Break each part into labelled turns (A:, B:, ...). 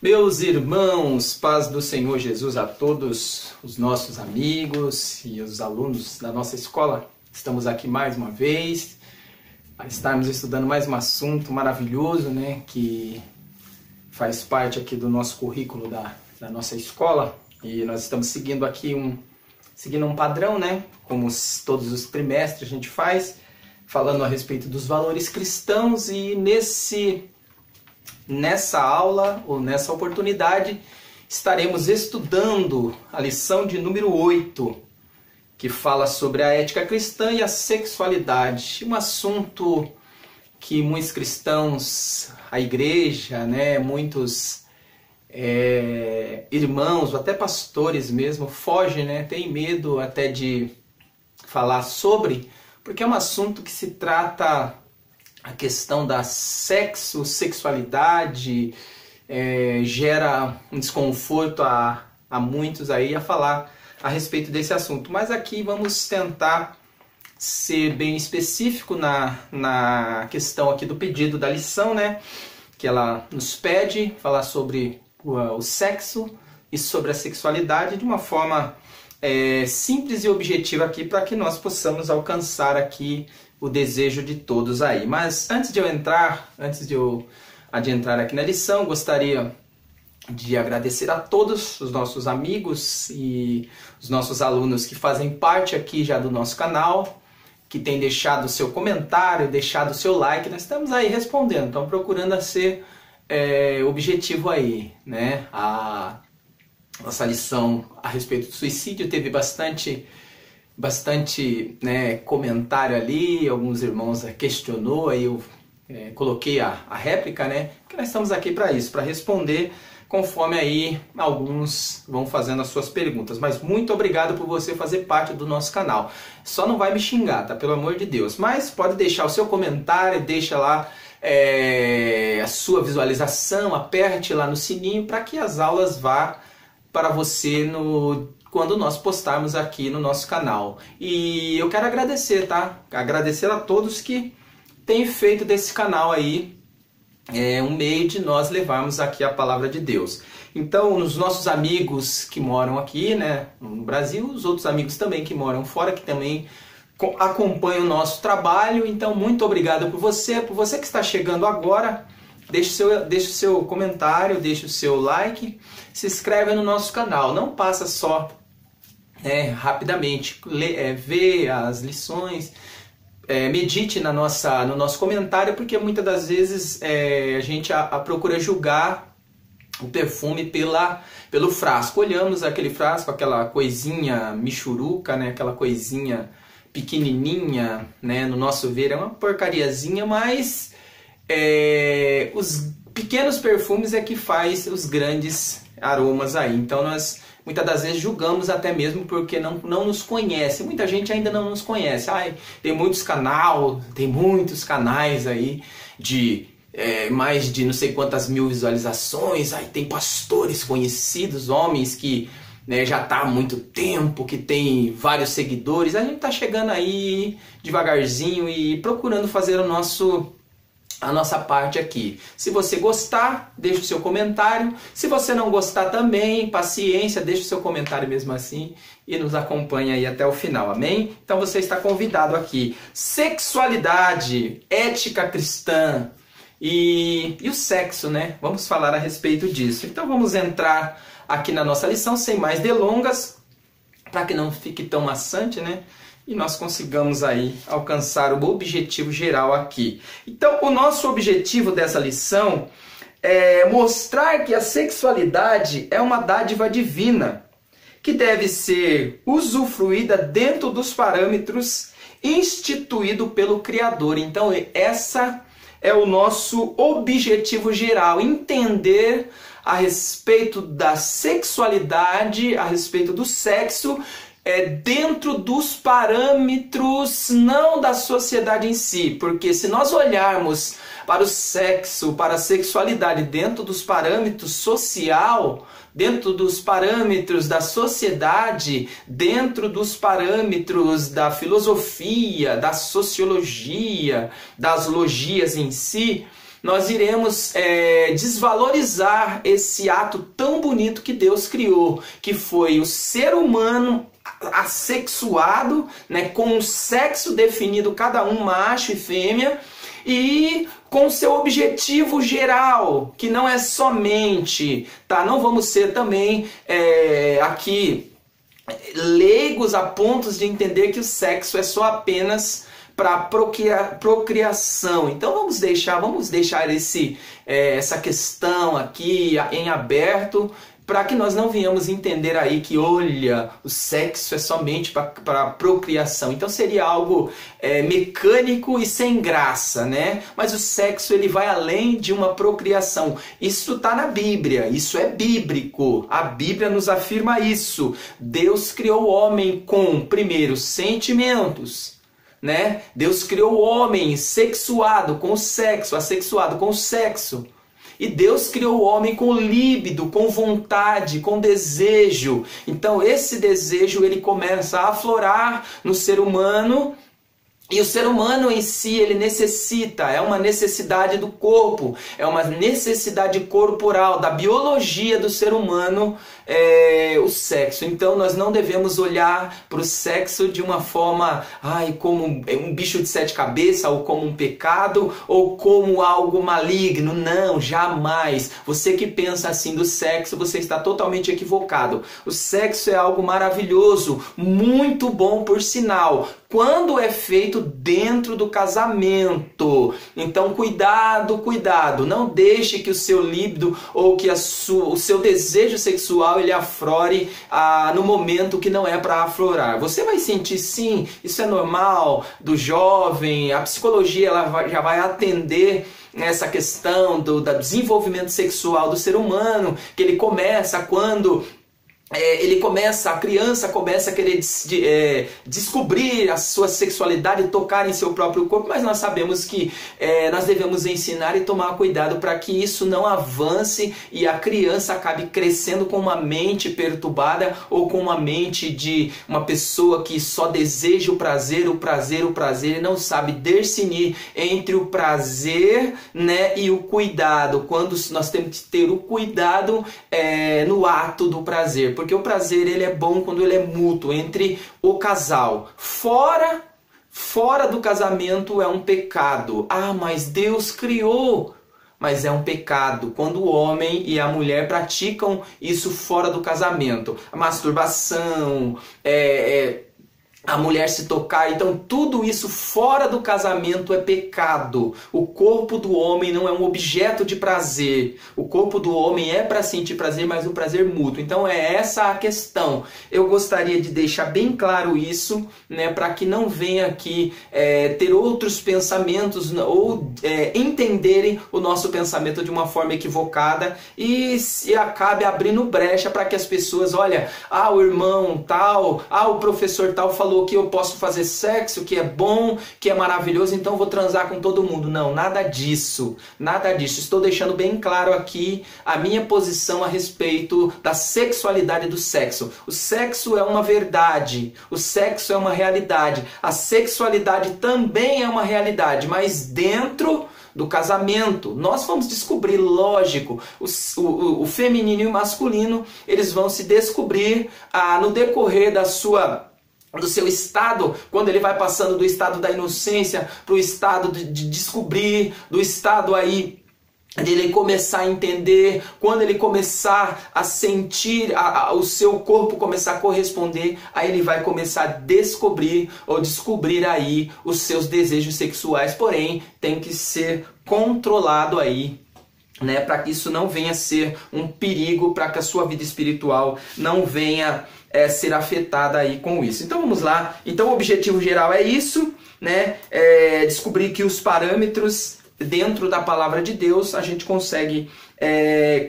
A: Meus irmãos, paz do Senhor Jesus a todos os nossos amigos e os alunos da nossa escola. Estamos aqui mais uma vez para estarmos estudando mais um assunto maravilhoso, né, que faz parte aqui do nosso currículo da nossa escola. E nós estamos seguindo aqui um padrão, né, como todos os trimestres a gente faz, falando a respeito dos valores cristãos. E nessa aula, ou nessa oportunidade, estaremos estudando a lição de número 8, que fala sobre a ética cristã e a sexualidade. Um assunto que muitos cristãos, a igreja, né, muitos irmãos, ou até pastores mesmo, fogem, né, tem medo até de falar sobre, porque é um assunto que se trata a questão da sexualidade, gera um desconforto a muitos aí a falar a respeito desse assunto. Mas aqui vamos tentar ser bem específico na questão aqui do pedido da lição, né? Que ela nos pede falar sobre o sexo e sobre a sexualidade de uma forma simples e objetiva aqui, para que nós possamos alcançar aqui o desejo de todos aí. Mas antes de eu adentrar aqui na lição, gostaria de agradecer a todos os nossos amigos e os nossos alunos que fazem parte aqui já do nosso canal, que têm deixado o seu comentário, deixado o seu like. Nós estamos aí respondendo, estamos procurando ser objetivo aí, né? A nossa lição a respeito do suicídio teve bastante comentário ali. Alguns irmãos questionou, aí eu coloquei a réplica, né? Porque nós estamos aqui para isso, para responder conforme aí alguns vão fazendo as suas perguntas. Mas muito obrigado por você fazer parte do nosso canal. Só não vai me xingar, tá? Pelo amor de Deus. Mas pode deixar o seu comentário, deixa lá a sua visualização, aperte lá no sininho para que as aulas vá para você quando nós postarmos aqui no nosso canal. E eu quero agradecer, tá? Agradecer a todos que têm feito desse canal aí um meio de nós levarmos aqui a palavra de Deus. Então, os nossos amigos que moram aqui, né, no Brasil, os outros amigos também que moram fora, que também acompanham o nosso trabalho. Então, muito obrigado por você que está chegando agora. Deixe o seu comentário, deixe o seu like, se inscreve no nosso canal. Não passa só rapidamente, vê as lições, medite no nosso comentário, porque muitas das vezes a gente procura julgar o perfume pelo frasco. Olhamos aquele frasco, aquela coisinha michuruca, né, aquela coisinha pequenininha, né, no nosso ver é uma porcariazinha, mas os pequenos perfumes é que faz os grandes aromas aí. Então nós muitas das vezes julgamos até mesmo porque não nos conhece. Muita gente ainda não nos conhece. Tem muitos canais aí de mais de não sei quantas mil visualizações. Aí tem pastores conhecidos, homens que já está há muito tempo, que tem vários seguidores. A gente está chegando aí devagarzinho e procurando fazer a nossa parte aqui. Se você gostar, deixa o seu comentário. Se você não gostar também, paciência, deixa o seu comentário mesmo assim e nos acompanha aí até o final, amém? Então você está convidado aqui. Sexualidade, ética cristã e o sexo, né? Vamos falar a respeito disso. Então vamos entrar aqui na nossa lição sem mais delongas, para que não fique tão maçante, né? E nós consigamos aí alcançar o objetivo geral aqui. Então, o nosso objetivo dessa lição é mostrar que a sexualidade é uma dádiva divina, que deve ser usufruída dentro dos parâmetros instituídos pelo Criador. Então, essa é o nosso objetivo geral, entender a respeito da sexualidade, a respeito do sexo, dentro dos parâmetros não da sociedade em si, porque se nós olharmos para o sexo, para a sexualidade dentro dos parâmetros social, dentro dos parâmetros da sociedade, dentro dos parâmetros da filosofia, da sociologia, das logias em si, nós iremos desvalorizar esse ato tão bonito que Deus criou, que foi o ser humano assexuado, né, com um sexo definido, cada um macho e fêmea, e com seu objetivo geral, que não é somente, tá? Não vamos ser também aqui leigos a pontos de entender que o sexo é só apenas para procriação. Então vamos deixar essa questão aqui em aberto, para que nós não venhamos entender aí que, olha, o sexo é somente para procriação. Então seria algo mecânico e sem graça, né? Mas o sexo, ele vai além de uma procriação. Isso está na Bíblia, isso é bíblico. A Bíblia nos afirma isso. Deus criou o homem com, primeiro, sentimentos, né? Deus criou o homem sexuado com o sexo, assexuado com o sexo. E Deus criou o homem com líbido, com vontade, com desejo. Então esse desejo, ele começa a aflorar no ser humano. E o ser humano em si, ele necessita, é uma necessidade do corpo, é uma necessidade corporal, da biologia do ser humano, o sexo. Então nós não devemos olhar para o sexo de uma forma, como um bicho de sete cabeças, ou como um pecado, ou como algo maligno. Não, jamais. Você que pensa assim do sexo, você está totalmente equivocado. O sexo é algo maravilhoso, muito bom por sinal, quando é feito dentro do casamento. Então cuidado, cuidado, não deixe que o seu líbido ou que o seu desejo sexual ele aflore no momento que não é para aflorar. Você vai sentir, sim, isso é normal do jovem, a psicologia ela já vai atender essa questão do desenvolvimento sexual do ser humano, que ele começa quando a criança começa a querer descobrir a sua sexualidade, tocar em seu próprio corpo, mas nós sabemos que nós devemos ensinar e tomar cuidado para que isso não avance e a criança acabe crescendo com uma mente perturbada ou com uma mente de uma pessoa que só deseja o prazer e não sabe discernir entre o prazer, né, e o cuidado, quando nós temos que ter o cuidado no ato do prazer. Porque o prazer ele é bom quando ele é mútuo entre o casal. Fora do casamento é um pecado. Mas Deus criou. Mas é um pecado quando o homem e a mulher praticam isso fora do casamento. A masturbação, a mulher se tocar, então tudo isso fora do casamento é pecado. O corpo do homem não é um objeto de prazer. O corpo do homem é para sentir prazer, mas um prazer mútuo. Então é essa a questão. Eu gostaria de deixar bem claro isso, né, para que não venha aqui ter outros pensamentos ou entenderem o nosso pensamento de uma forma equivocada e acabe abrindo brecha para que as pessoas, olha, o irmão tal, o professor tal falou que eu posso fazer sexo, que é bom, que é maravilhoso, então vou transar com todo mundo. Não, nada disso, nada disso. Estou deixando bem claro aqui a minha posição a respeito da sexualidade do sexo. O sexo é uma verdade, o sexo é uma realidade, a sexualidade também é uma realidade, mas dentro do casamento. Nós vamos descobrir, lógico, o feminino e o masculino, eles vão se descobrir no decorrer do seu estado, quando ele vai passando do estado da inocência para o estado de descobrir, do estado aí de ele começar a entender, quando ele começar a sentir, o seu corpo começar a corresponder, aí ele vai começar a descobrir aí os seus desejos sexuais, porém tem que ser controlado aí, né, para que isso não venha a ser um perigo, para que a sua vida espiritual não venha ser afetada aí com isso. Então vamos lá. Então o objetivo geral é isso, né? Descobrir que os parâmetros dentro da palavra de Deus a gente consegue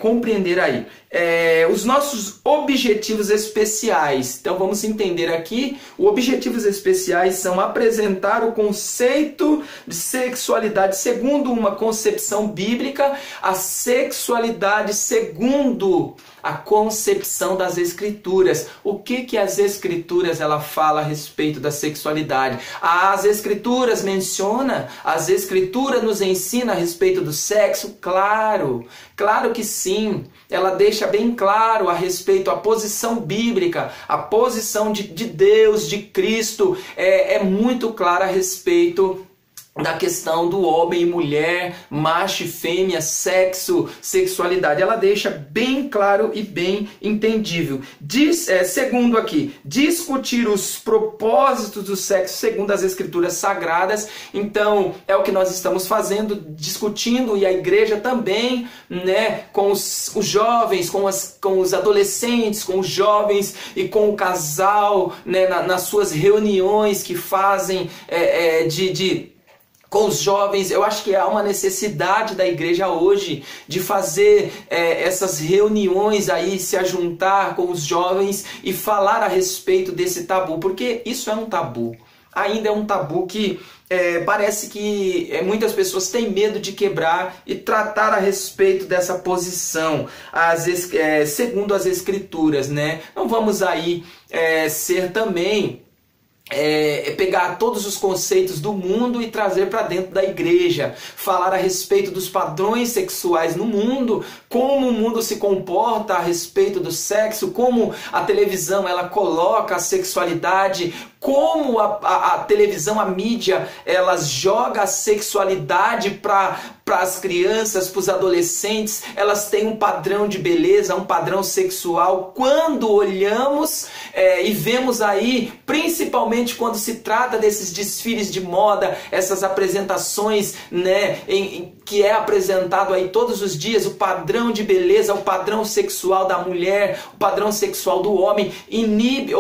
A: compreender aí. Os nossos objetivos especiais. Então vamos entender aqui. Os objetivos especiais são apresentar o conceito de sexualidade segundo uma concepção bíblica, a sexualidade segundo a concepção das Escrituras. O que as Escrituras ela fala a respeito da sexualidade? As Escrituras menciona, as Escrituras nos ensina a respeito do sexo? Claro, claro que sim. Ela deixa bem claro a respeito da posição bíblica, a posição de Deus, de Cristo, é muito clara a respeito da questão do homem e mulher, macho e fêmea, sexo, sexualidade. Ela deixa bem claro e bem entendível. Segundo aqui, discutir os propósitos do sexo segundo as Escrituras Sagradas. Então, é o que nós estamos fazendo, discutindo, e a igreja também, né, com os jovens, com os adolescentes, com os jovens e com o casal, né, nas suas reuniões que fazem com os jovens. Eu acho que há uma necessidade da igreja hoje de fazer essas reuniões aí, se ajuntar com os jovens e falar a respeito desse tabu, porque isso é um tabu. Ainda é um tabu que parece que muitas pessoas têm medo de quebrar e tratar a respeito dessa posição, segundo as Escrituras, né? Não vamos aí ser também pegar todos os conceitos do mundo e trazer para dentro da igreja, falar a respeito dos padrões sexuais no mundo, como o mundo se comporta a respeito do sexo, como a televisão ela coloca a sexualidade, como a televisão, a mídia, elas joga a sexualidade para as crianças, para os adolescentes. Elas têm um padrão de beleza, um padrão sexual. Quando olhamos e vemos aí, principalmente quando se trata desses desfiles de moda, essas apresentações, né, que é apresentado aí todos os dias, o padrão de beleza, o padrão sexual da mulher, o padrão sexual do homem, inibe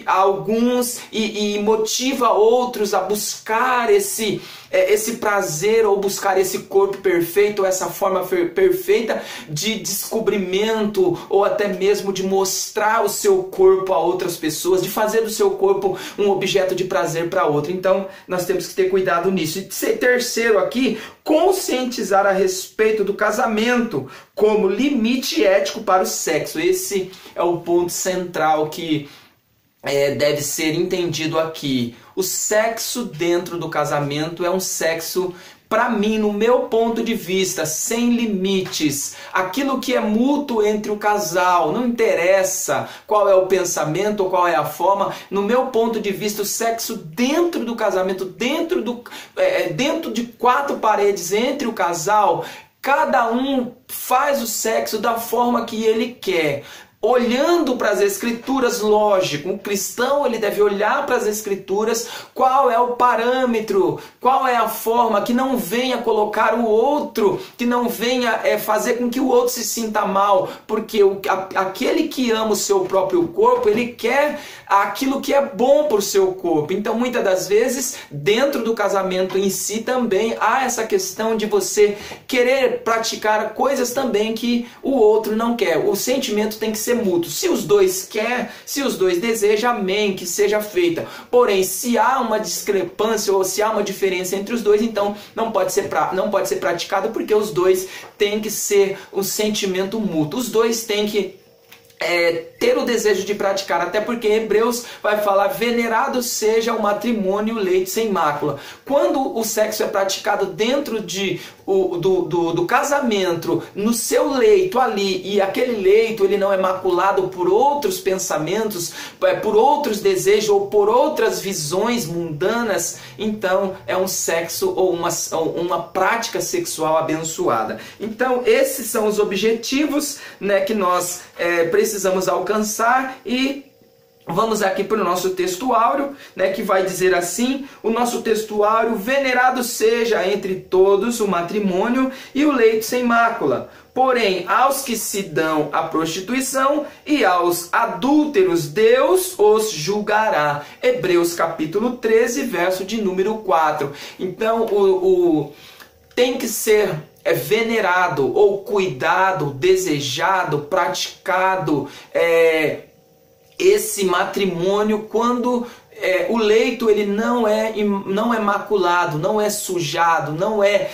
A: alguns e motiva outros a buscar esse prazer, ou buscar esse corpo perfeito, ou essa forma perfeita de descobrimento, ou até mesmo de mostrar o seu corpo a outras pessoas, de fazer do seu corpo um objeto de prazer para outro. Então nós temos que ter cuidado nisso. E terceiro aqui, conscientizar a respeito do casamento como limite ético para o sexo. Esse é o ponto central que deve ser entendido aqui. O sexo dentro do casamento é um sexo, para mim, no meu ponto de vista, sem limites. Aquilo que é mútuo entre o casal, não interessa qual é o pensamento ou qual é a forma. No meu ponto de vista, o sexo dentro do casamento, dentro de quatro paredes entre o casal, cada um faz o sexo da forma que ele quer. Olhando para as Escrituras, lógico, o cristão ele deve olhar para as Escrituras, qual é o parâmetro, qual é a forma, que não venha colocar o outro, que não venha fazer com que o outro se sinta mal, porque aquele que ama o seu próprio corpo, ele quer aquilo que é bom para o seu corpo. Então muitas das vezes, dentro do casamento em si também, há essa questão de você querer praticar coisas também que o outro não quer. O sentimento tem que ser mútuo. Se os dois querem, se os dois desejam, amém, que seja feita. Porém, se há uma discrepância ou se há uma diferença entre os dois, então não pode ser praticado, porque os dois têm que ser um sentimento mútuo. Os dois têm que ter o desejo de praticar, até porque Hebreus vai falar: venerado seja o matrimônio, o leito sem mácula. Quando o sexo é praticado dentro do casamento, no seu leito ali, e aquele leito ele não é maculado por outros pensamentos, por outros desejos ou por outras visões mundanas, então é um sexo ou uma prática sexual abençoada. Então esses são os objetivos, né, que nós precisamos alcançar. E vamos aqui para o nosso texto áureo, né, que vai dizer assim: o nosso texto áureo: venerado seja entre todos o matrimônio e o leito sem mácula. Porém, aos que se dão à prostituição e aos adúlteros, Deus os julgará. Hebreus capítulo 13, verso de número 4. Então, tem que ser venerado ou cuidado, desejado, praticado esse matrimônio quando o leito ele não é maculado, não é sujado, não é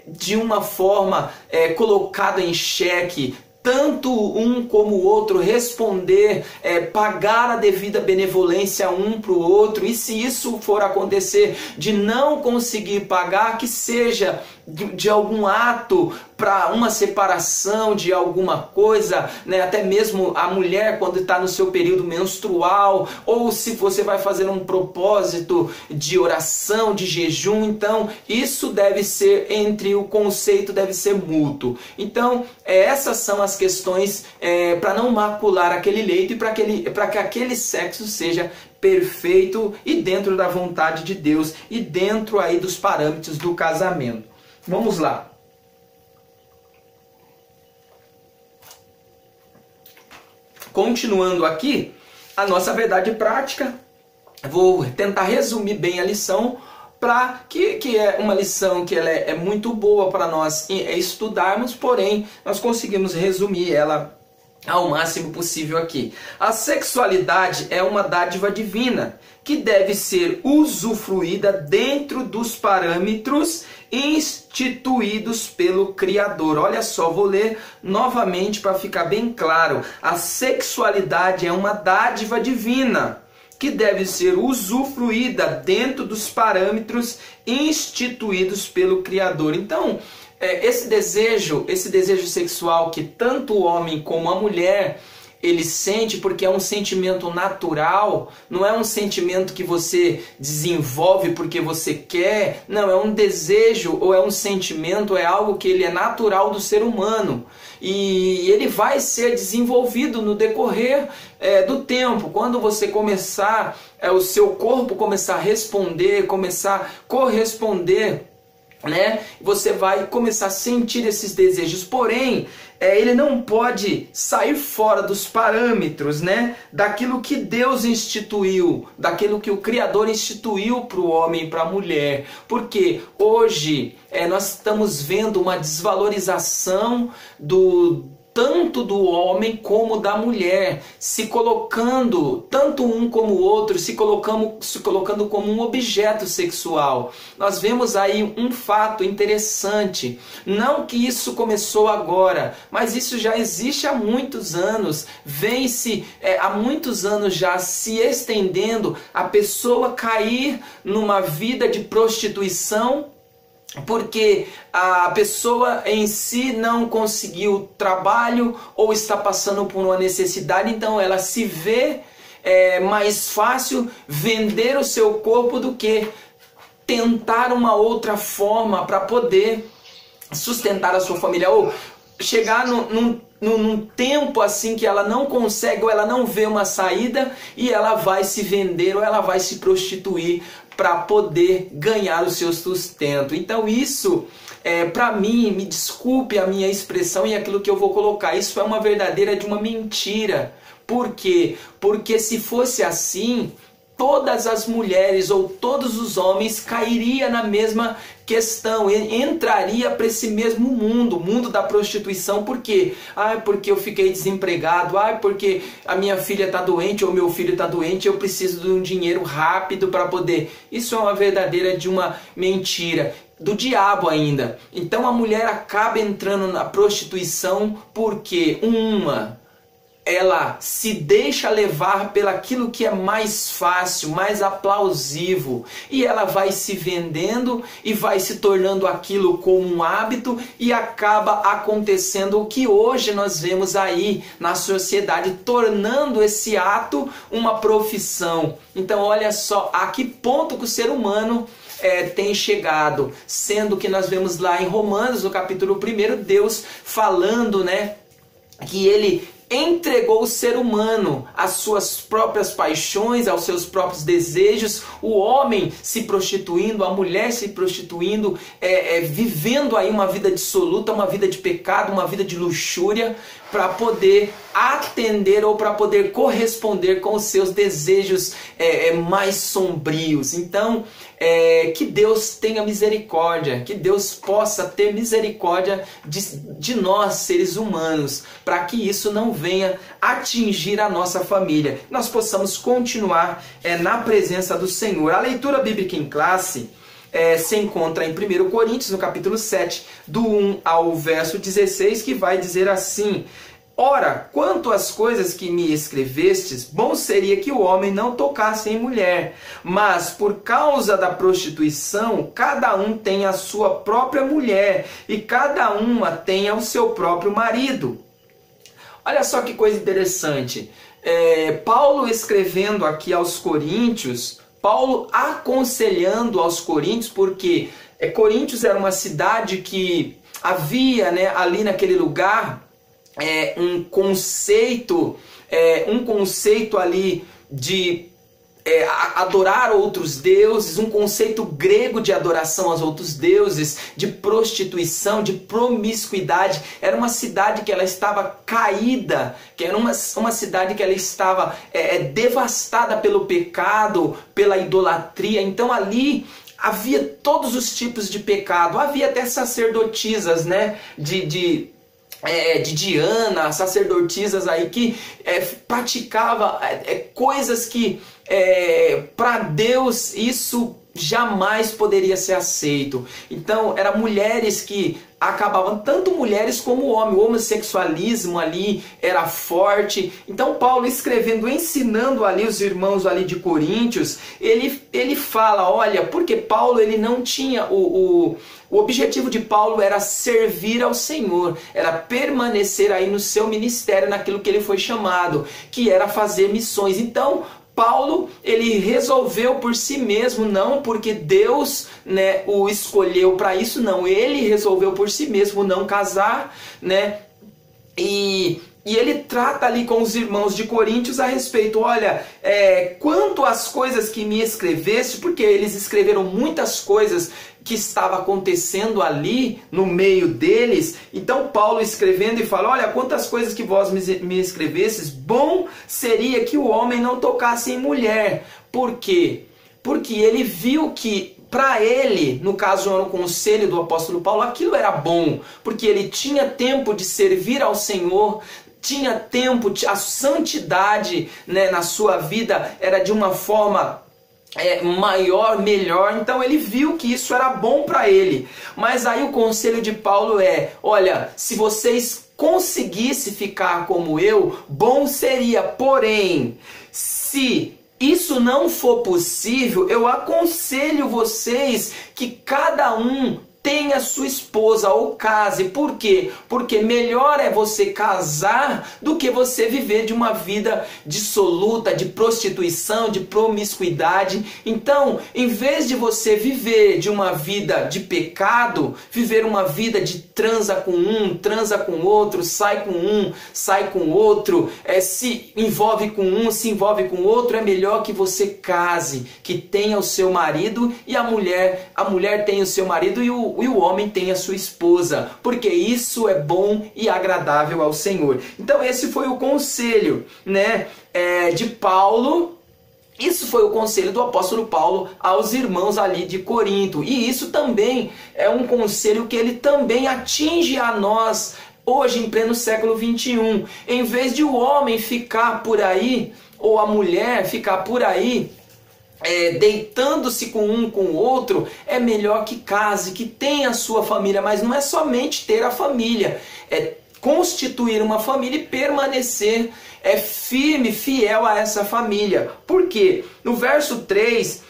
A: de uma forma colocado em xeque. Tanto um como o outro responder, pagar a devida benevolência um para o outro, e se isso for acontecer de não conseguir pagar, que seja de algum ato para uma separação de alguma coisa, né? Até mesmo a mulher quando está no seu período menstrual, ou se você vai fazer um propósito de oração, de jejum, então isso deve ser o conceito deve ser mútuo. Então essas são as questões para não macular aquele leito e para que aquele sexo seja perfeito e dentro da vontade de Deus e dentro aí dos parâmetros do casamento. Vamos lá. Continuando aqui, a nossa verdade prática, vou tentar resumir bem a lição, que é uma lição que ela é muito boa para nós estudarmos, porém nós conseguimos resumir ela ao máximo possível aqui. A sexualidade é uma dádiva divina que deve ser usufruída dentro dos parâmetros instituídos pelo Criador. Olha só, vou ler novamente para ficar bem claro. A sexualidade é uma dádiva divina que deve ser usufruída dentro dos parâmetros instituídos pelo Criador. Então, esse desejo sexual que tanto o homem como a mulher ele sente, porque é um sentimento natural, não é um sentimento que você desenvolve porque você quer, não, é um desejo ou é um sentimento, é algo que ele é natural do ser humano. E ele vai ser desenvolvido no decorrer do tempo. Quando você começar, o seu corpo começar a responder, começar a corresponder, né? Você vai começar a sentir esses desejos, porém ele não pode sair fora dos parâmetros, né? Daquilo que Deus instituiu, daquilo que o Criador instituiu para o homem e para a mulher, porque hoje nós estamos vendo uma desvalorização tanto do homem como da mulher, se colocando, tanto um como o outro, se colocando como um objeto sexual. Nós vemos aí um fato interessante, não que isso começou agora, mas isso já existe há muitos anos, vem-se há muitos anos já se estendendo, a pessoa cair numa vida de prostituição, porque a pessoa em si não conseguiu trabalho ou está passando por uma necessidade, então ela se vê mais fácil vender o seu corpo do que tentar uma outra forma para poder sustentar a sua família, ou chegar num tempo assim que ela não consegue ou ela não vê uma saída e ela vai se vender ou ela vai se prostituir para poder ganhar o seu sustento. Então isso, para mim, me desculpe a minha expressão e aquilo que eu vou colocar, isso é uma verdadeira de uma mentira. Por quê? Porque se fosse assim, todas as mulheres ou todos os homens cairiam na mesma questão, entraria para esse mesmo mundo da prostituição. Por quê? Porque eu fiquei desempregado, porque a minha filha está doente ou meu filho está doente, eu preciso de um dinheiro rápido para poder. Isso é uma verdadeira de uma mentira, do diabo ainda. Então a mulher acaba entrando na prostituição porque ela se deixa levar pelaquilo que é mais fácil, mais aplausível, e ela vai se vendendo e vai se tornando aquilo como um hábito, e acaba acontecendo o que hoje nós vemos aí na sociedade, tornando esse ato uma profissão. Então olha só a que ponto que o ser humano tem chegado, sendo que nós vemos lá em Romanos, no capítulo 1, Deus falando, né, que ele entregou o ser humano às suas próprias paixões, aos seus próprios desejos, o homem se prostituindo, a mulher se prostituindo, vivendo aí uma vida dissoluta, uma vida de pecado, uma vida de luxúria, para poder atender ou para poder corresponder com os seus desejos mais sombrios. Então, que Deus tenha misericórdia, que Deus possa ter misericórdia de nós, seres humanos, para que isso não venha atingir a nossa família. Nós possamos continuar na presença do Senhor. A leitura bíblica em classe se encontra em 1 Coríntios, no capítulo 7, do 1 ao verso 16, que vai dizer assim: ora, quanto às coisas que me escrevestes, bom seria que o homem não tocasse em mulher, mas por causa da prostituição, cada um tem a sua própria mulher, e cada uma tenha o seu próprio marido. Olha só que coisa interessante. Paulo escrevendo aqui aos Coríntios, Paulo aconselhando aos Coríntios, porque Coríntios era uma cidade que havia, ali naquele lugar um conceito ali de adorar outros deuses, um conceito grego de adoração aos outros deuses, de prostituição, de promiscuidade. Era uma cidade que ela estava caída, que era uma cidade que ela estava devastada pelo pecado, pela idolatria. Então ali havia todos os tipos de pecado, havia até sacerdotisas, de Diana, sacerdotisas aí que praticava coisas que para Deus isso jamais poderia ser aceito. Então eram mulheres que acabavam, tanto mulheres como homens. O homossexualismo ali era forte. Então Paulo escrevendo, ensinando ali os irmãos ali de Coríntios, ele fala, olha, porque Paulo ele não tinha o objetivo de Paulo era servir ao Senhor, era permanecer aí no seu ministério, naquilo que ele foi chamado, que era fazer missões. Então Paulo, ele resolveu por si mesmo, não porque Deus o escolheu para isso, não. Ele resolveu por si mesmo não casar, E ele trata ali com os irmãos de Coríntios a respeito, olha, quanto às coisas que me escreveste, porque eles escreveram muitas coisas que estava acontecendo ali no meio deles. Então Paulo escrevendo e fala, olha, quantas coisas que vós me escrevestes, bom seria que o homem não tocasse em mulher. Por quê? Porque ele viu que para ele, no caso no conselho do apóstolo Paulo, aquilo era bom, porque ele tinha tempo de servir ao Senhor, tinha tempo, a santidade na sua vida era de uma forma maior, melhor. Então ele viu que isso era bom para ele. Mas aí o conselho de Paulo olha, se vocês conseguissem ficar como eu, bom seria. Porém, se isso não for possível, eu aconselho vocês que cada um tenha sua esposa ou case. Por quê? Porque melhor é você casar do que você viver de uma vida dissoluta, de prostituição, de promiscuidade. Então, em vez de você viver de uma vida de pecado, viver uma vida de transa com um, transa com outro, sai com um, sai com outro, se envolve com um, se envolve com outro, é melhor que você case, que tenha o seu marido, e a mulher tenha o seu marido, e o homem tem a sua esposa, porque isso é bom e agradável ao Senhor. Então esse foi o conselho de Paulo. Isso foi o conselho do apóstolo Paulo aos irmãos ali de Corinto. E isso também é um conselho que ele também atinge a nós hoje em pleno século 21. Em vez de o homem ficar por aí, ou a mulher ficar por aí, deitando-se com um com o outro, é melhor que case, que tenha a sua família. Mas não é somente ter a família, é constituir uma família e permanecer firme, fiel a essa família. Por quê? No verso 3,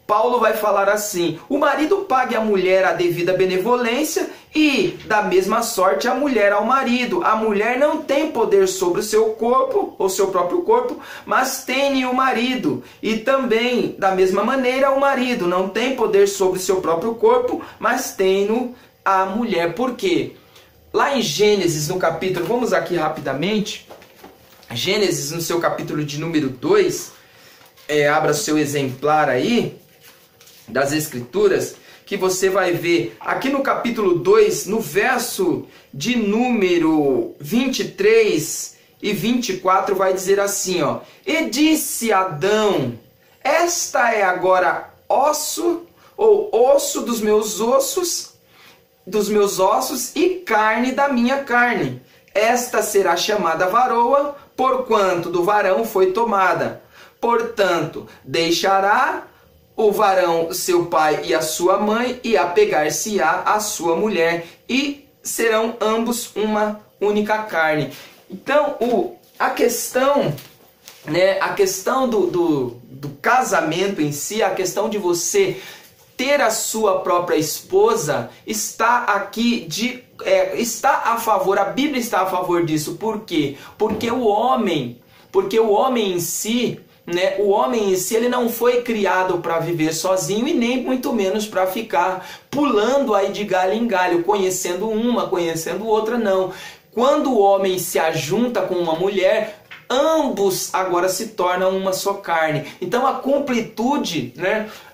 A: Paulo vai falar assim: o marido pague à mulher a devida benevolência e, da mesma sorte, a mulher ao marido. A mulher não tem poder sobre o seu corpo, ou seu próprio corpo, mas tem o marido. E também, da mesma maneira, o marido não tem poder sobre o seu próprio corpo, mas tem a mulher. Por quê? Lá em Gênesis, no capítulo, vamos aqui rapidamente, Gênesis, no seu capítulo de número 2, abra seu exemplar aí das Escrituras, que você vai ver aqui no capítulo 2, no verso de número 23 e 24, vai dizer assim, ó: E disse Adão, esta é agora osso, ou osso dos meus ossos, e carne da minha carne. Esta será chamada varoa, porquanto do varão foi tomada. Portanto, deixará o varão seu pai e a sua mãe, e apegar-se-á à sua mulher, e serão ambos uma única carne. Então, a questão do casamento em si, a questão de você ter a sua própria esposa, está aqui está a favor, a Bíblia está a favor disso. Por quê? Porque o homem em si, o homem em si, ele não foi criado para viver sozinho e nem muito menos para ficar pulando aí de galho em galho, conhecendo uma, conhecendo outra, não. Quando o homem se ajunta com uma mulher, ambos agora se tornam uma só carne. Então a completude,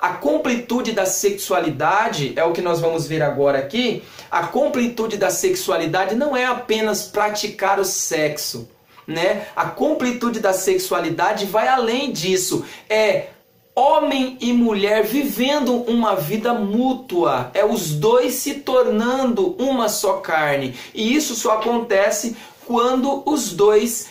A: a completude da sexualidade, é o que nós vamos ver agora aqui. A completude da sexualidade não é apenas praticar o sexo, A completude da sexualidade vai além disso. É homem e mulher vivendo uma vida mútua, os dois se tornando uma só carne. E isso só acontece quando os dois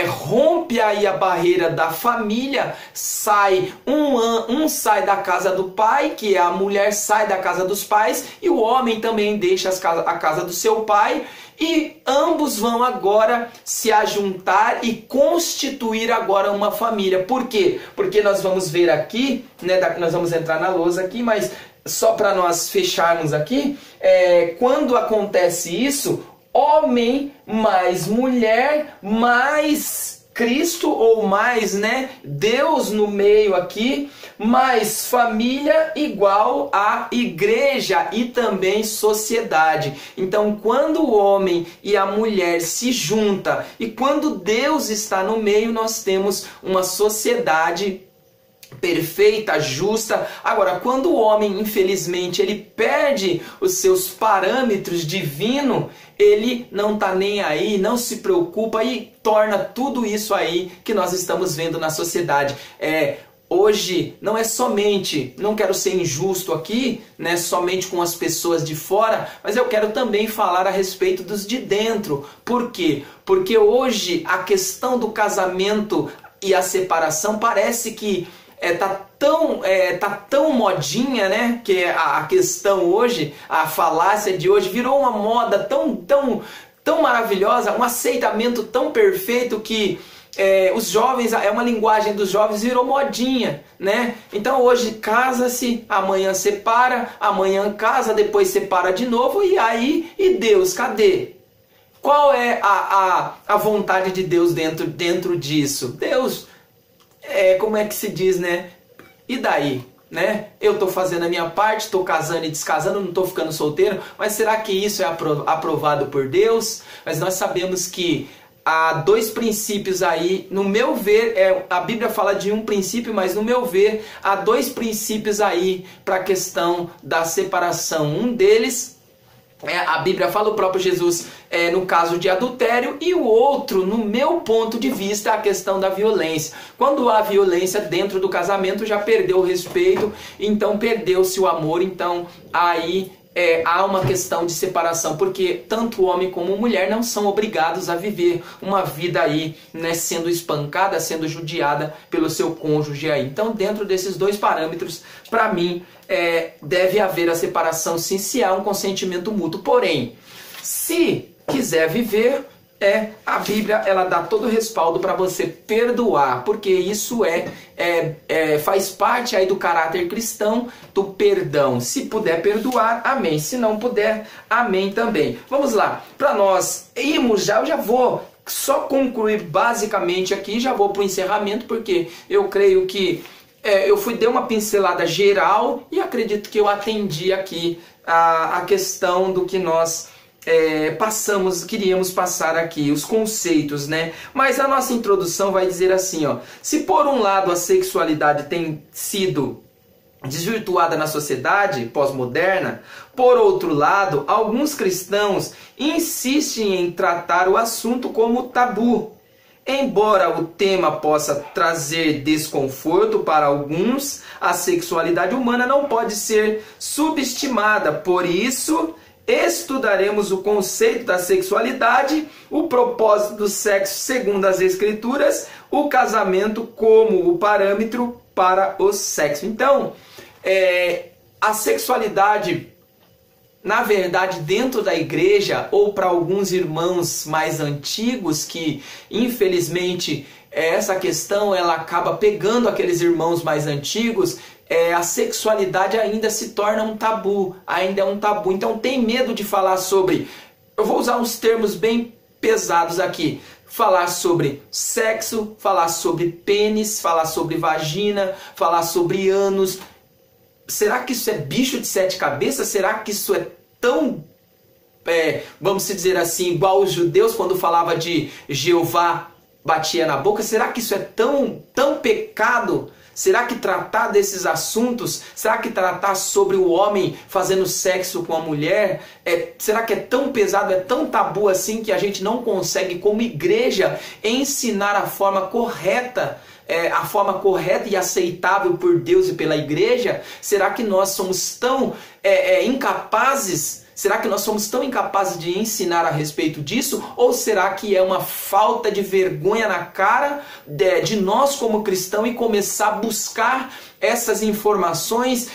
A: rompe aí a barreira da família, sai um sai da casa do pai, que é a mulher sai da casa dos pais, e o homem também deixa a casa do seu pai, e ambos vão agora se ajuntar e constituir agora uma família. Por quê? Porque nós vamos ver aqui, nós vamos entrar na lousa aqui, mas só para nós fecharmos aqui, quando acontece isso, homem mais mulher mais Cristo, ou mais, Deus no meio aqui, mais família igual a igreja e também sociedade. Então, quando o homem e a mulher se juntam e quando Deus está no meio, nós temos uma sociedade perfeita, justa. Agora, quando o homem, infelizmente, ele perde os seus parâmetros divinos, ele não está nem aí, não se preocupa e torna tudo isso aí que nós estamos vendo na sociedade. Hoje não é somente, não quero ser injusto aqui, somente com as pessoas de fora, mas eu quero também falar a respeito dos de dentro. Por quê? Porque hoje a questão do casamento e a separação parece que tá tão modinha, que a questão hoje, a falácia de hoje, virou uma moda tão maravilhosa, um aceitamento tão perfeito que os jovens, uma linguagem dos jovens, virou modinha, Então hoje casa-se, amanhã separa, amanhã casa, depois separa de novo, e Deus, cadê? Qual é a vontade de Deus dentro disso? Deus, como é que se diz, E daí, Eu estou fazendo a minha parte, estou casando e descasando, não estou ficando solteiro, mas será que isso é aprovado por Deus? Mas nós sabemos que há dois princípios aí, no meu ver, a Bíblia fala de um princípio, mas no meu ver, há dois princípios aí para a questão da separação. Um deles, a Bíblia fala, o próprio Jesus, no caso de adultério, e o outro, no meu ponto de vista, a questão da violência. Quando há violência dentro do casamento, já perdeu o respeito, então perdeu-se o amor, então aí há uma questão de separação, porque tanto o homem como a mulher não são obrigados a viver uma vida aí, sendo espancada, sendo judiada pelo seu cônjuge aí. Então, dentro desses dois parâmetros, para mim, deve haver a separação, sim, se há um consentimento mútuo. Porém, se quiser viver, a Bíblia, ela dá todo o respaldo para você perdoar, porque isso faz parte aí do caráter cristão, do perdão. Se puder perdoar, amém. Se não puder, amém também. Vamos lá, para nós irmos eu já vou só concluir basicamente aqui, já vou para o encerramento, porque eu creio que dei uma pincelada geral e acredito que eu atendi aqui a questão do que nós queríamos passar aqui os conceitos, né? Mas a nossa introdução vai dizer assim, ó: se por um lado a sexualidade tem sido desvirtuada na sociedade pós-moderna, por outro lado, alguns cristãos insistem em tratar o assunto como tabu. Embora o tema possa trazer desconforto para alguns, a sexualidade humana não pode ser subestimada. Por isso, estudaremos o conceito da sexualidade, o propósito do sexo segundo as Escrituras, o casamento como o parâmetro para o sexo. Então, a sexualidade, na verdade, dentro da igreja, ou para alguns irmãos mais antigos, que infelizmente essa questão ela acaba pegando aqueles irmãos mais antigos, a sexualidade ainda se torna um tabu, ainda é um tabu. Então tem medo de falar sobre, eu vou usar uns termos bem pesados aqui, falar sobre sexo, falar sobre pênis, falar sobre vagina, falar sobre ânus. Será que isso é bicho de 7 cabeças? Será que isso é tão, vamos dizer assim, igual os judeus quando falava de Jeová batia na boca? Será que isso é tão pecado? Será que tratar desses assuntos, será que tratar sobre o homem fazendo sexo com a mulher, será que é tão pesado, é tão tabu assim que a gente não consegue, como igreja, ensinar a forma correta e aceitável por Deus e pela igreja? Será que nós somos tão incapazes? Será que nós somos tão incapazes de ensinar a respeito disso? Ou será que é uma falta de vergonha na cara de nós como cristão e começar a buscar essas informações,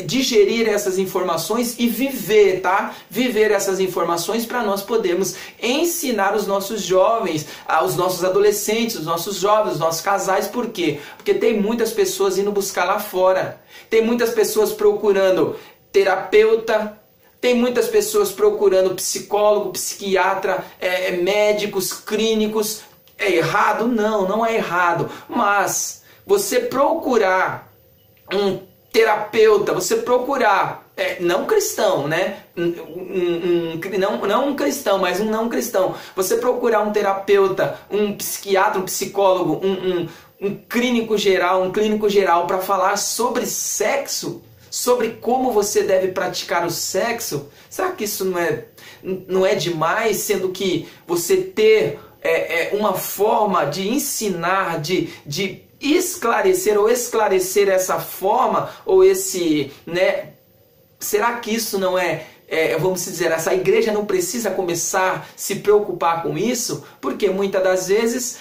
A: digerir essas informações e viver, tá? Viver essas informações para nós podermos ensinar os nossos jovens, os nossos adolescentes, os nossos jovens, os nossos casais. Por quê? Porque tem muitas pessoas indo buscar lá fora. Tem muitas pessoas procurando terapeuta, tem muitas pessoas procurando psicólogo, psiquiatra, médicos, clínicos. É errado? Não, não é errado. Mas você procurar um terapeuta, você procurar, não cristão, né? Não um cristão, mas um não cristão. Você procurar um terapeuta, um psiquiatra, um psicólogo, um clínico geral para falar sobre sexo, sobre como você deve praticar o sexo. Será que isso não é demais, sendo que você ter uma forma de ensinar, de esclarecer essa forma, ou esse, né? Será que isso não vamos dizer, essa igreja não precisa começar a se preocupar com isso? Porque muitas das vezes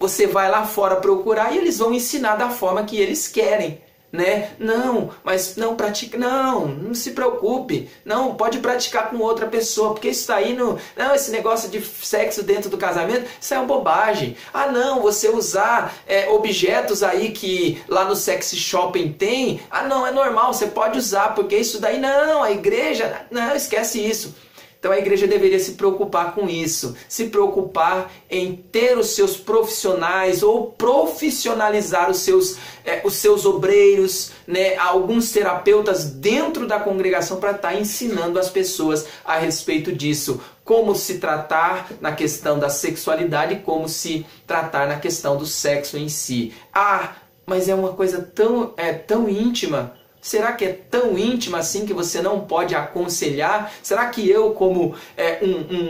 A: você vai lá fora procurar e eles vão ensinar da forma que eles querem, né? Não, mas não pratica, não se preocupe, não, pode praticar com outra pessoa, porque isso aí não, esse negócio de sexo dentro do casamento, isso é uma bobagem. Não, você usar objetos aí que lá no sex shopping tem, não, é normal, você pode usar, porque isso daí não, a igreja, não, esquece isso. Então a igreja deveria se preocupar com isso, se preocupar em ter os seus profissionais ou profissionalizar os seus obreiros, né, alguns terapeutas dentro da congregação para estar ensinando as pessoas a respeito disso. Como se tratar na questão da sexualidade, como se tratar na questão do sexo em si. Mas é uma coisa tão íntima. Será que é tão íntima assim que você não pode aconselhar? Será que eu, como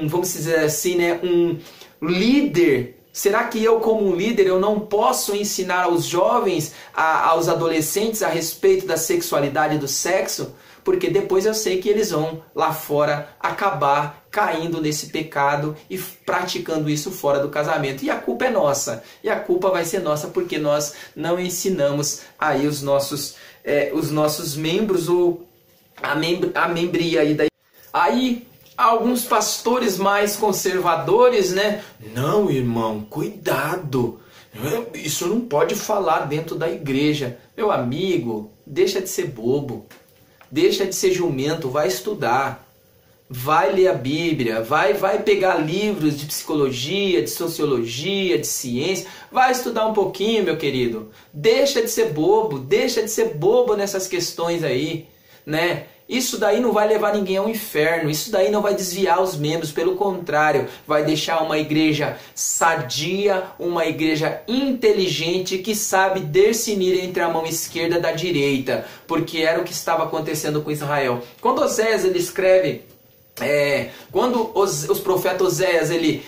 A: vamos dizer assim, né, um líder, será que eu, como um líder, eu não posso ensinar aos jovens, aos adolescentes a respeito da sexualidade e do sexo? Porque depois eu sei que eles vão lá fora acabar caindo nesse pecado e praticando isso fora do casamento. E a culpa é nossa. E a culpa vai ser nossa porque nós não ensinamos aí os nossos membros, ou a membria aí da... Aí alguns pastores mais conservadores, né? Não, irmão, cuidado. Isso não pode falar dentro da igreja. Meu amigo, deixa de ser bobo. Deixa de ser jumento, vai estudar. Vai ler a Bíblia, vai pegar livros de psicologia, de sociologia, de ciência, vai estudar um pouquinho, meu querido. Deixa de ser bobo nessas questões aí, né? isso daí não vai levar ninguém ao inferno, isso daí não vai desviar os membros, pelo contrário, vai deixar uma igreja sadia, uma igreja inteligente que sabe discernir entre a mão esquerda da direita, porque era o que estava acontecendo com Israel. Quando Oséias ele escreve, quando os profetas Oséias ele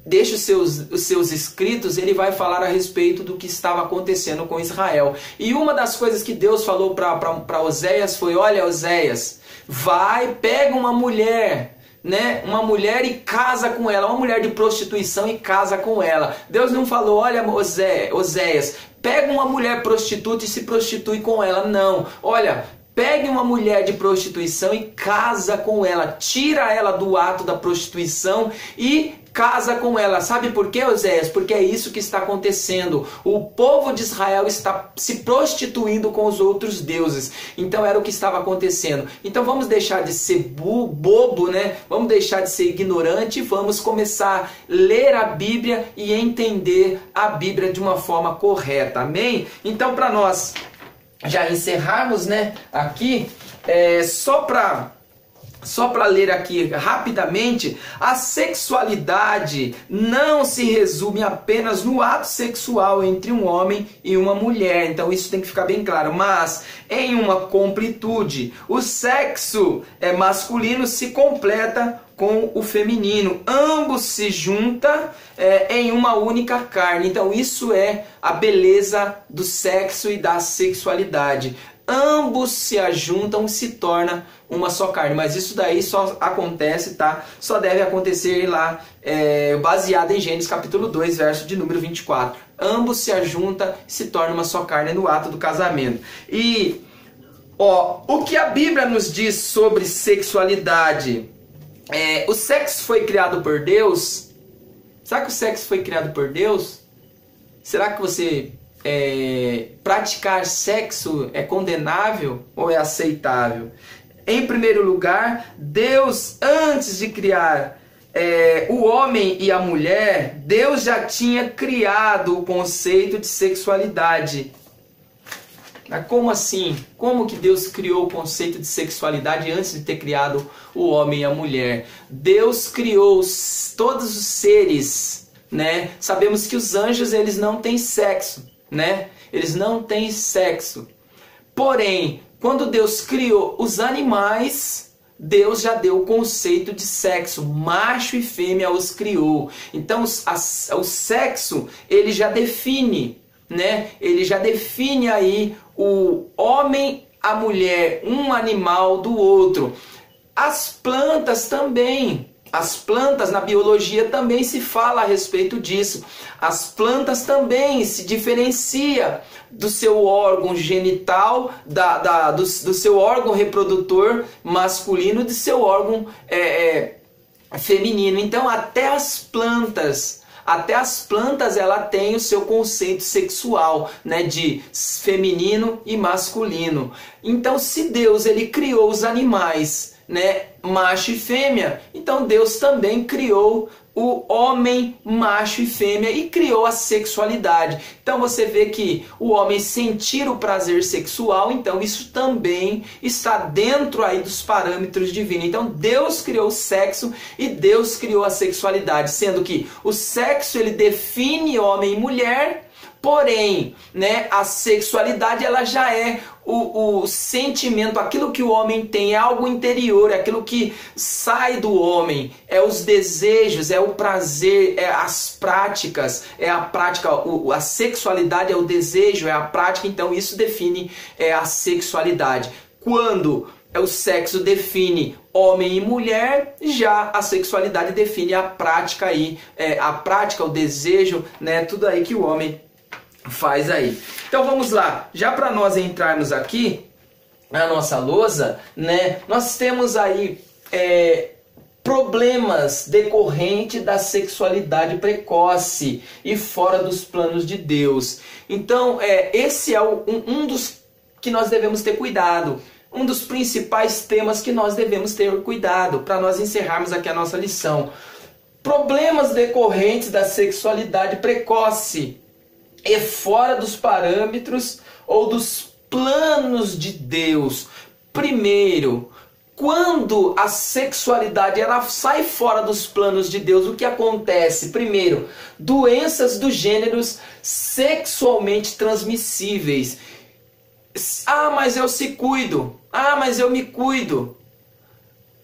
A: deixa os seus escritos, ele vai falar a respeito do que estava acontecendo com Israel. E uma das coisas que Deus falou para Oséias foi: olha, Oséias, vai, pega uma mulher, né? Uma mulher e casa com ela, uma mulher de prostituição e casa com ela. Deus não falou: olha, Oséias, pega uma mulher prostituta e se prostitui com ela. Não, olha, pegue uma mulher de prostituição e casa com ela, tira ela do ato da prostituição e casa com ela. Sabe por quê, Oséias? Porque é isso que está acontecendo. O povo de Israel está se prostituindo com os outros deuses. Então era o que estava acontecendo. Então vamos deixar de ser bobo, né? Vamos deixar de ser ignorante e vamos começar a ler a Bíblia e entender a Bíblia de uma forma correta. Amém? Então, para nós já encerrarmos, né, aqui, só para ler aqui rapidamente, a sexualidade não se resume apenas no ato sexual entre um homem e uma mulher. Então isso tem que ficar bem claro. Mas em uma completude, o sexo masculino se completa com o feminino. Ambos se juntam em uma única carne. Então isso é a beleza do sexo e da sexualidade. Ambos se ajuntam e se torna uma só carne. Mas isso daí só acontece, tá? Só deve acontecer lá, baseado em Gênesis capítulo 2, verso de número 24. Ambos se ajuntam e se tornam uma só carne no ato do casamento. E o que a Bíblia nos diz sobre sexualidade? O sexo foi criado por Deus? Será que o sexo foi criado por Deus? Será que você praticar sexo é condenável ou é aceitável? Em primeiro lugar, Deus, antes de criar o homem e a mulher, Deus já tinha criado o conceito de sexualidade. Mas como assim? Como que Deus criou o conceito de sexualidade antes de ter criado o homem e a mulher? Deus criou todos os seres, né? Sabemos que os anjos, eles não têm sexo, né? Eles não têm sexo. Porém, quando Deus criou os animais, Deus já deu o conceito de sexo. Macho e fêmea os criou. Então, o sexo, ele já define, né? Ele já define aí o homem, a mulher, um animal do outro. As plantas também. As plantas, na biologia, também se fala a respeito disso. As plantas também se diferenciam do seu órgão genital, do seu órgão reprodutor masculino, do seu órgão feminino. Então, até as plantas ela tem o seu conceito sexual, né, de feminino e masculino. Então, se Deus ele criou os animais, né, macho e fêmea, então Deus também criou o homem, macho e fêmea, e criou a sexualidade. Então você vê que o homem sentir o prazer sexual, então isso também está dentro aí dos parâmetros divinos. Então Deus criou o sexo e Deus criou a sexualidade, sendo que o sexo ele define homem e mulher. Porém, né, a sexualidade ela já é o sentimento, aquilo que o homem tem, é algo interior, é aquilo que sai do homem, é os desejos, é o prazer, é as práticas, é a prática, a sexualidade é o desejo, é a prática, então isso define a sexualidade. Quando o sexo define homem e mulher, já a sexualidade define a prática aí, a prática, o desejo, né, tudo aí que o homem faz aí. Então vamos lá, já para nós entrarmos aqui na nossa lousa, né, nós temos aí problemas decorrentes da sexualidade precoce e fora dos planos de Deus. Então esse é um dos que nós devemos ter cuidado, um dos principais temas que nós devemos ter cuidado para nós encerrarmos aqui a nossa lição. Problemas decorrentes da sexualidade precoce e fora dos parâmetros ou dos planos de Deus. Primeiro, quando a sexualidade ela sai fora dos planos de Deus, o que acontece? Primeiro, doenças dos gêneros sexualmente transmissíveis. Ah, mas eu se cuido. Ah, mas eu me cuido.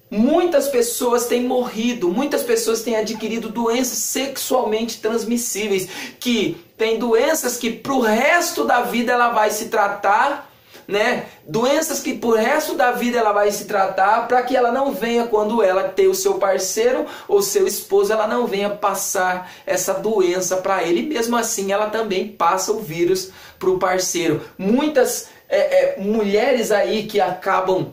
A: Muitas pessoas têm morrido, muitas pessoas têm adquirido doenças sexualmente transmissíveis, que tem doenças que pro resto da vida ela vai se tratar, né? Doenças que por resto da vida ela vai se tratar para que ela não venha, quando ela ter o seu parceiro ou seu esposo, ela não venha passar essa doença para ele. E mesmo assim ela também passa o vírus para o parceiro. Muitas mulheres aí que acabam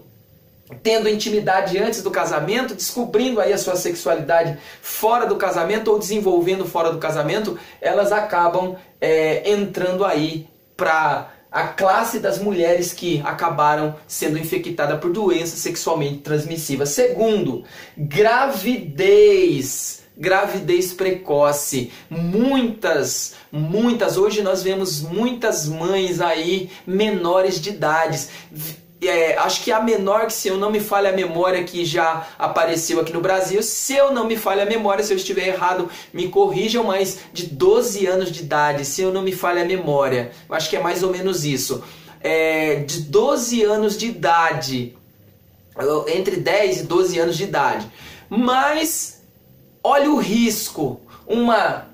A: tendo intimidade antes do casamento, descobrindo aí a sua sexualidade fora do casamento ou desenvolvendo fora do casamento, elas acabam entrando aí para a classe das mulheres que acabaram sendo infectadas por doenças sexualmente transmissivas. Segundo, gravidez. Gravidez precoce. Muitas, hoje nós vemos muitas mães aí menores de idade. Acho que a menor, que se eu não me falha a memória, que já apareceu aqui no Brasil, se eu não me falha a memória, se eu estiver errado, me corrijam, mas de 12 anos de idade, se eu não me falha a memória, acho que é mais ou menos isso, de 12 anos de idade, entre 10 e 12 anos de idade, mas olha o risco, uma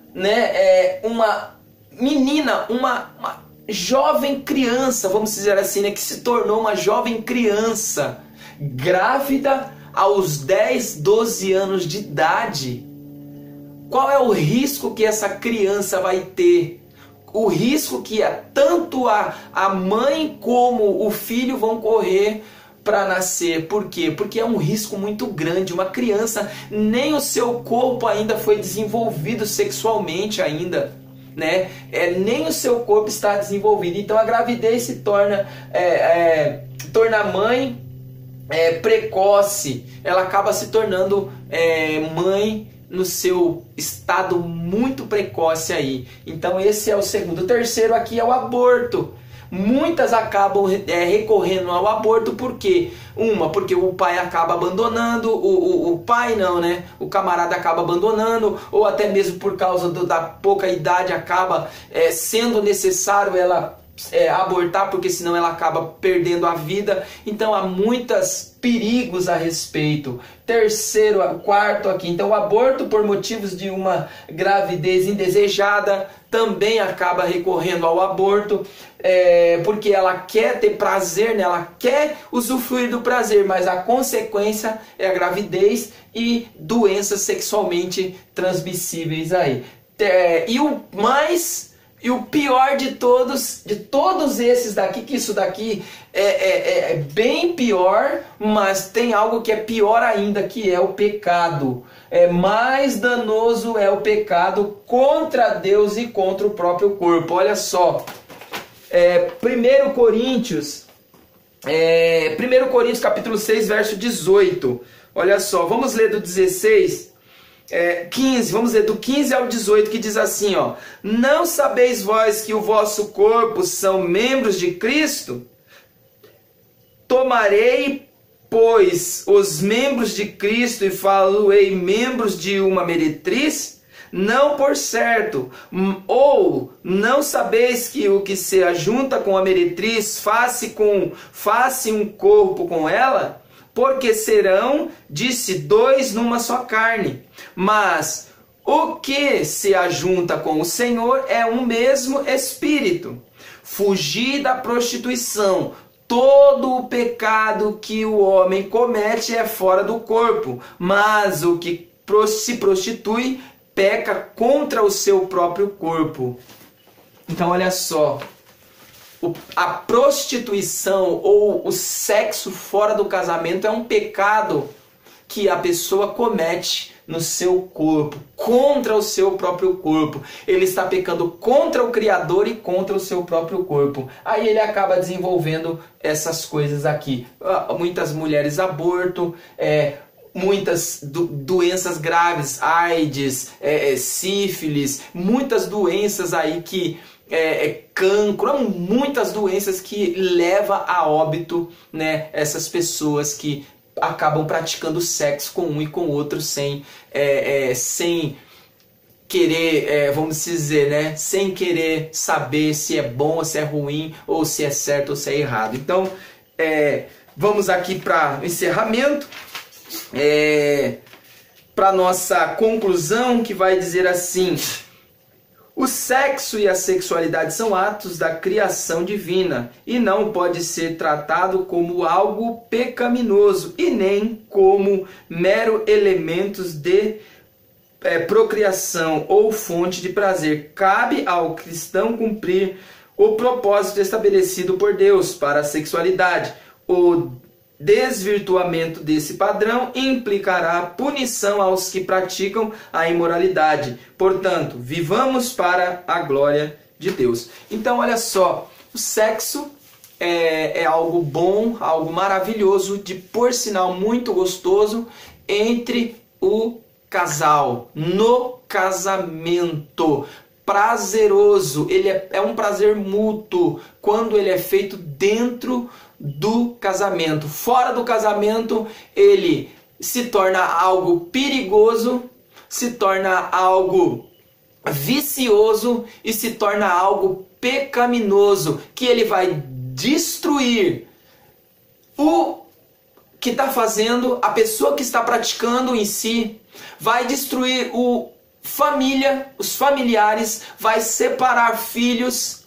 A: menina, uma jovem criança, vamos dizer assim, né, que se tornou uma jovem criança, grávida aos 10, 12 anos de idade. Qual é o risco que essa criança vai ter? O risco que tanto a mãe como o filho vão correr para nascer. Por quê? Porque é um risco muito grande. Uma criança, nem o seu corpo ainda foi desenvolvido sexualmente ainda, né? Nem o seu corpo está desenvolvido. Então a gravidez se torna a mãe precoce. Ela acaba se tornando mãe no seu estado muito precoce aí. Então esse é o segundo. O terceiro aqui é o aborto. Muitas acabam recorrendo ao aborto, por quê? Porque o pai acaba abandonando, o pai não, né? O camarada acaba abandonando, ou até mesmo por causa da pouca idade acaba sendo necessário ela abortar, porque senão ela acaba perdendo a vida. Então há muitos perigos a respeito. Quarto aqui, então o aborto por motivos de uma gravidez indesejada também acaba recorrendo ao aborto, porque ela quer ter prazer, né? Ela quer usufruir do prazer, mas a consequência é a gravidez e doenças sexualmente transmissíveis aí. E o pior de todos esses daqui, que isso daqui é bem pior, mas tem algo que é pior ainda, que é o pecado. Mais danoso é o pecado contra Deus e contra o próprio corpo. Olha só, 1 Coríntios capítulo 6, verso 18. Olha só, vamos ler do 16... 15, vamos ler do 15 ao 18, que diz assim, ó: não sabeis vós que o vosso corpo são membros de Cristo? Tomarei, pois, os membros de Cristo e falo-ei membros de uma meretriz? Não por certo. Ou não sabeis que o que se ajunta com a meretriz faça um corpo com ela? Porque serão, disse, dois numa só carne. Mas o que se ajunta com o Senhor é um mesmo Espírito. Fugi da prostituição. Todo o pecado que o homem comete é fora do corpo, mas o que se prostitui peca contra o seu próprio corpo. Então olha só, a prostituição ou o sexo fora do casamento é um pecado que a pessoa comete no seu corpo, contra o seu próprio corpo. Ele está pecando contra o Criador e contra o seu próprio corpo. Aí ele acaba desenvolvendo essas coisas aqui. Muitas mulheres aborto, muitas doenças graves, AIDS, sífilis, muitas doenças aí que cancro, muitas doenças que levam a óbito, né, essas pessoas que acabam praticando sexo com um e com o outro sem querer, vamos dizer, né? Sem querer saber se é bom ou se é ruim, ou se é certo ou se é errado. Então, vamos aqui para o encerramento, para nossa conclusão, que vai dizer assim: o sexo e a sexualidade são atos da criação divina e não pode ser tratado como algo pecaminoso e nem como mero elementos de procriação ou fonte de prazer. Cabe ao cristão cumprir o propósito estabelecido por Deus para a sexualidade. O desvirtuamento desse padrão implicará punição aos que praticam a imoralidade. Portanto, vivamos para a glória de Deus. Então, olha só, o sexo é algo bom, algo maravilhoso, de por sinal muito gostoso entre o casal, no casamento. Prazeroso, ele é um prazer mútuo quando ele é feito dentro do casamento. Fora do casamento, ele se torna algo perigoso, se torna algo vicioso e se torna algo pecaminoso, que ele vai destruir o que está fazendo, a pessoa que está praticando em si, vai destruir os familiares, vai separar filhos,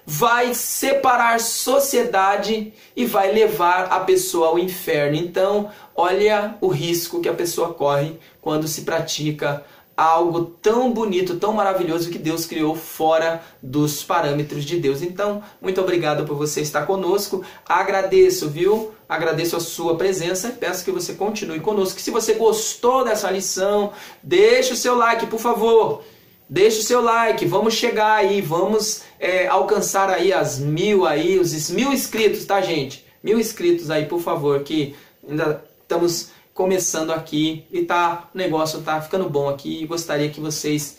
A: vai separar sociedade e vai levar a pessoa ao inferno. Então, olha o risco que a pessoa corre quando se pratica algo tão bonito, tão maravilhoso que Deus criou fora dos parâmetros de Deus. Então, muito obrigado por você estar conosco. Agradeço, viu? Agradeço a sua presença e peço que você continue conosco. Se você gostou dessa lição, deixa o seu like, por favor. Deixa o seu like, vamos chegar aí, vamos alcançar aí os 1000 inscritos, tá, gente? 1000 inscritos aí, por favor, que ainda estamos começando aqui e o negócio tá ficando bom aqui, e gostaria que vocês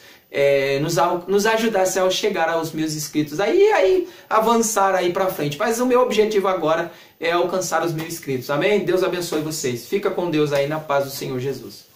A: nos ajudassem a chegar aos 1000 inscritos aí avançar aí pra frente. Mas o meu objetivo agora é alcançar os 1000 inscritos, amém? Deus abençoe vocês, fica com Deus aí, na paz do Senhor Jesus.